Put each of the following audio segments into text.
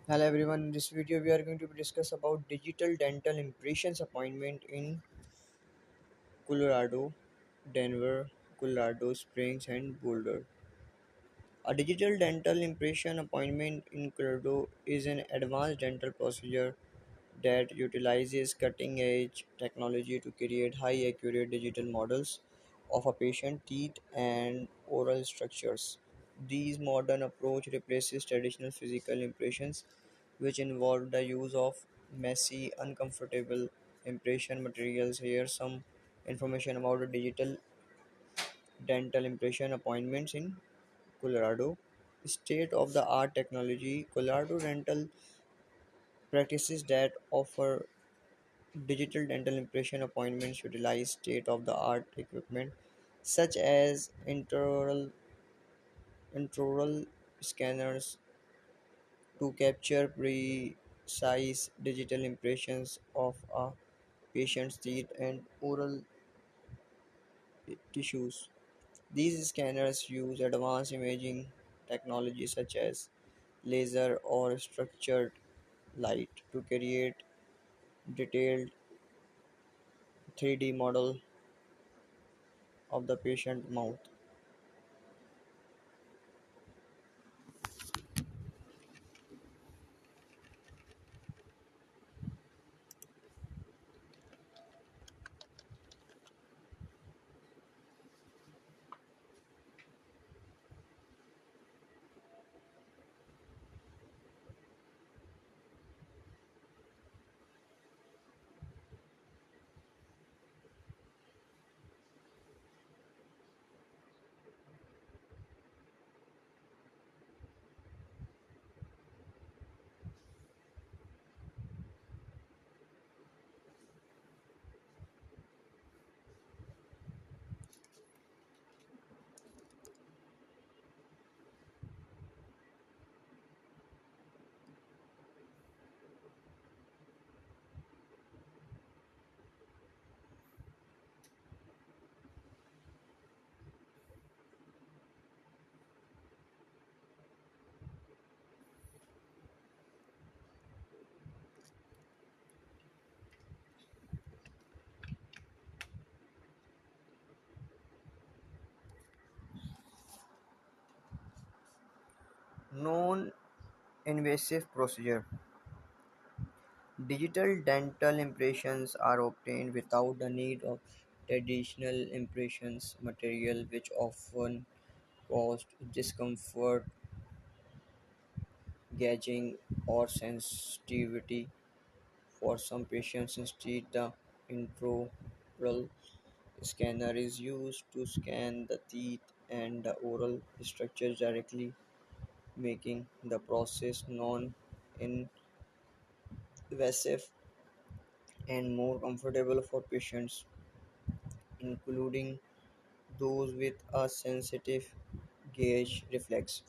Hello everyone, in this video we are going to discuss about digital dental impressions appointment in Colorado, Denver, Colorado Springs and Boulder. A digital dental impression appointment in Colorado is an advanced dental procedure that utilizes cutting edge technology to create high accurate digital models of a patient's teeth and oral structures. These modern approach replaces traditional physical impressions which involve the use of messy, uncomfortable impression materials. Here some information about the digital dental impression appointments in Colorado. State of the art technology. Colorado dental practices that offer digital dental impression appointments utilize state-of-the-art equipment such as intraoral scanners to capture precise digital impressions of a patient's teeth and oral tissues. These scanners use advanced imaging technology such as laser or structured light to create detailed 3D model of the patient mouth. Non-invasive procedure. Digital dental impressions are obtained without the need of traditional impressions material which often cause discomfort, gagging or sensitivity for some patients. Instead, the intraoral scanner is used to scan the teeth and the oral structures directly, making the process non-invasive and more comfortable for patients, including those with a sensitive gaze reflex.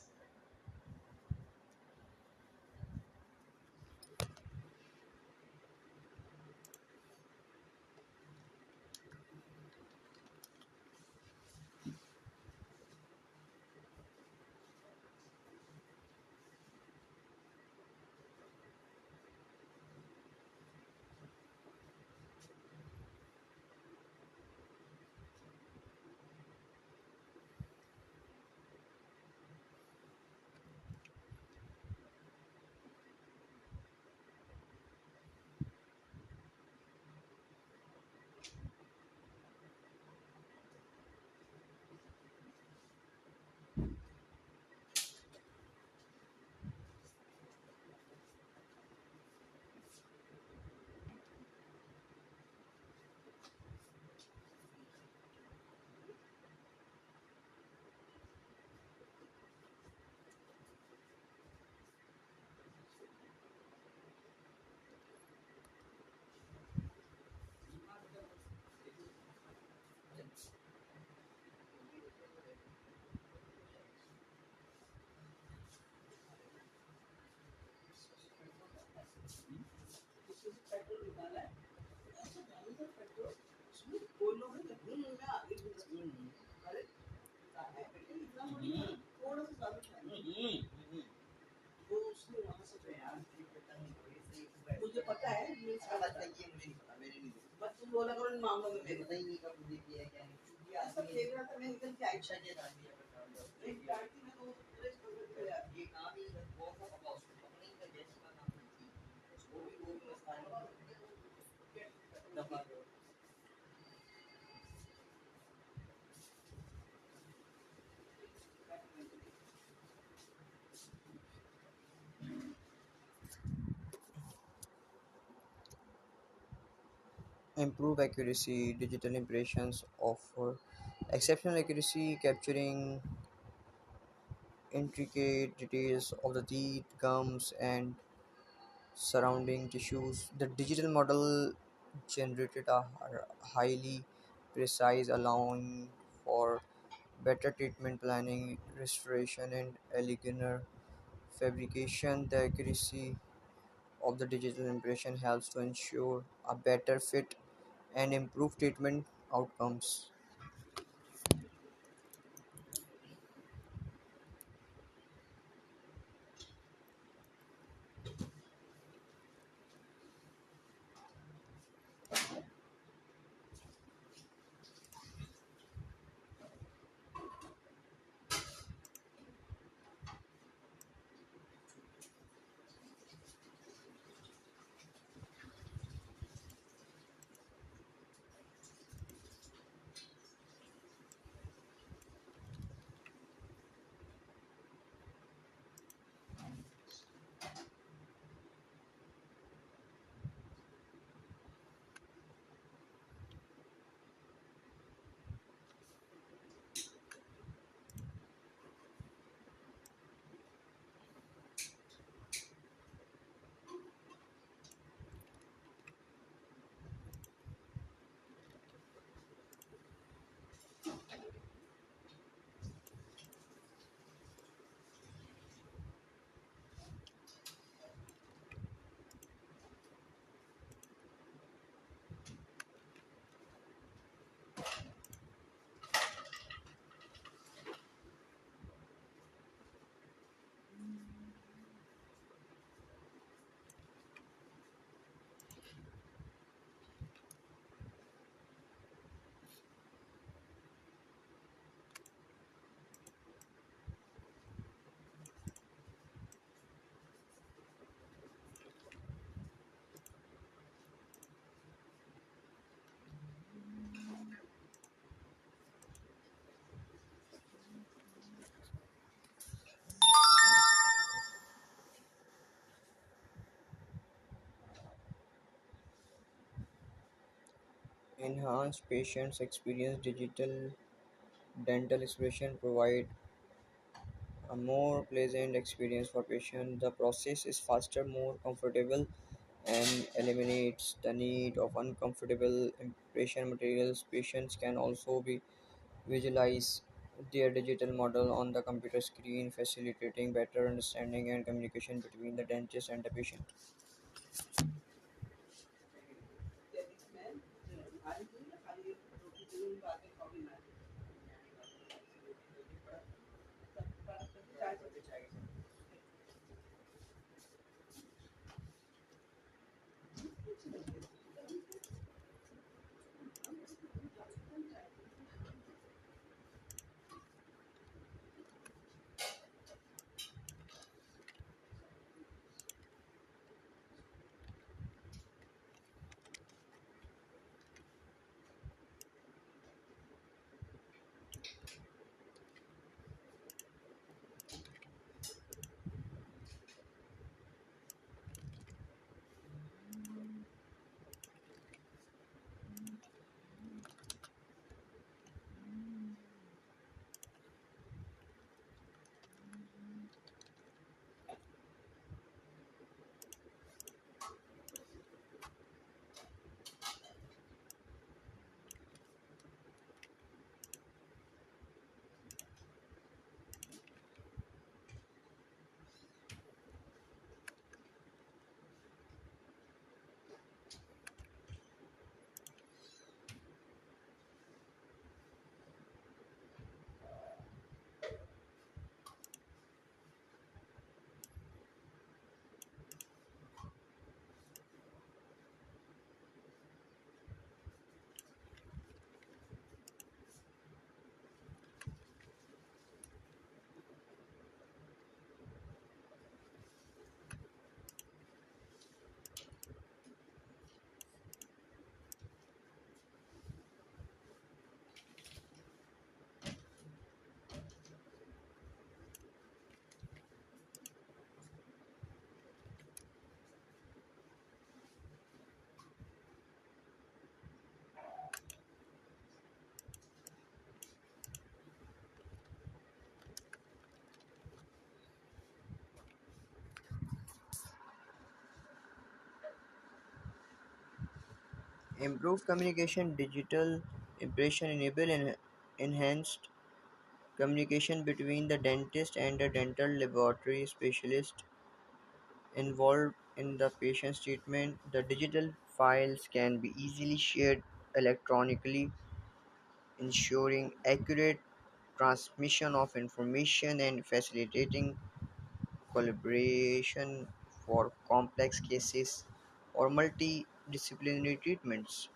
Improve accuracy. Digital impressions offer exceptional accuracy, capturing intricate details of the teeth, gums, and surrounding tissues. The digital model generated a highly precise, allowing for better treatment planning, restoration, and elegant fabrication. The accuracy of the digital impression helps to ensure a better fit and improve treatment outcomes. Enhanced patients experience. Digital dental expression provide a more pleasant experience for patients. The process is faster, more comfortable, and eliminates the need of uncomfortable impression materials. Patients can also be visualize their digital model on the computer screen, facilitating better understanding and communication between the dentist and the patient. Improved communication, digital impression enable enhanced communication between the dentist and the dental laboratory specialist involved in the patient's treatment. The digital files can be easily shared electronically, ensuring accurate transmission of information and facilitating collaboration for complex cases or multidisciplinary treatments.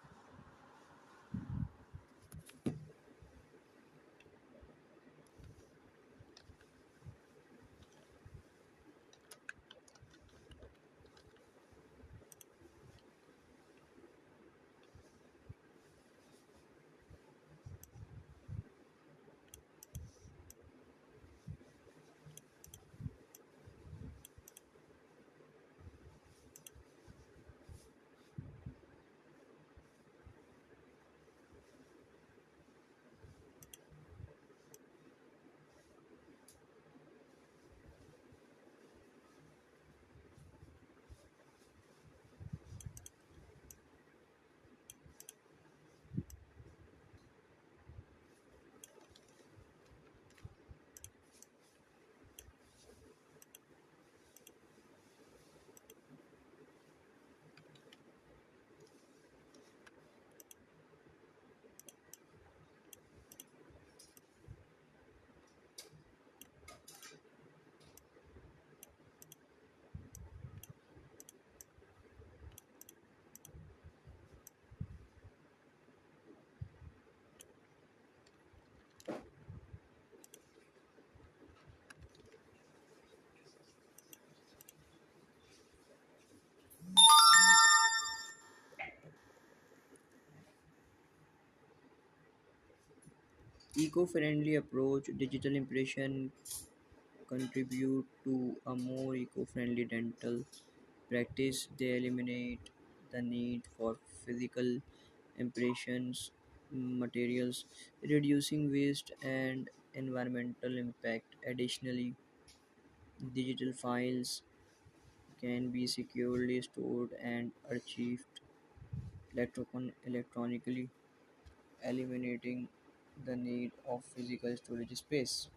Eco-friendly approach, digital impression contribute to a more eco-friendly dental practice. They eliminate the need for physical impressions materials, reducing waste and environmental impact. Additionally, digital files can be securely stored and archived electronically, eliminating the need of physical storage space.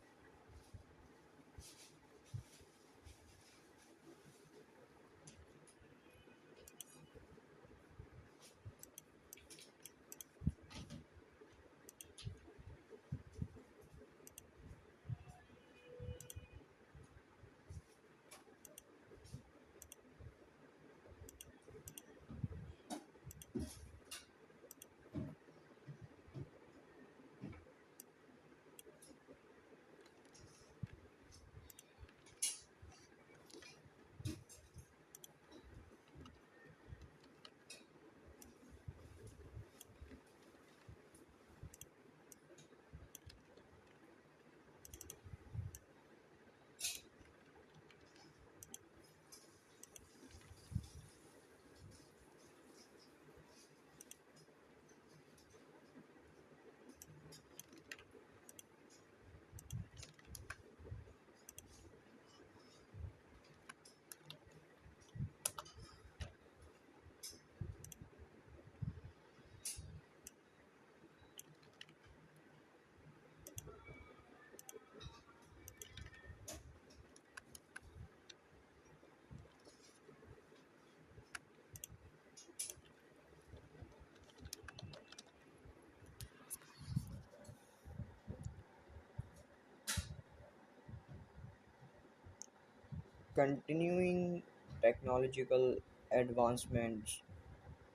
Continuing technological advancements.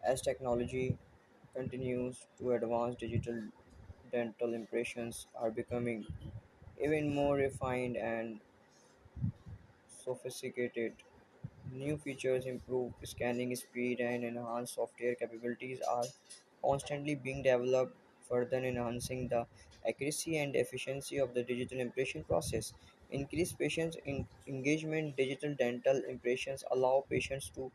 As technology continues to advance, digital dental impressions are becoming even more refined and sophisticated. New features, improved scanning speed, and enhanced software capabilities are constantly being developed, further enhancing the accuracy and efficiency of the digital impression process. Increased patient engagement. Digital dental impressions allow patients to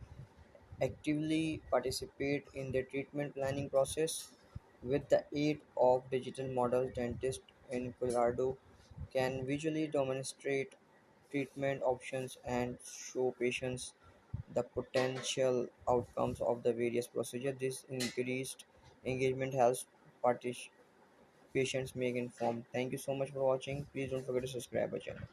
actively participate in the treatment planning process. With the aid of digital models, dentists in Colorado can visually demonstrate treatment options and show patients the potential outcomes of the various procedures. This increased engagement helps patients make informed. Thank you so much for watching. Please don't forget to subscribe our channel.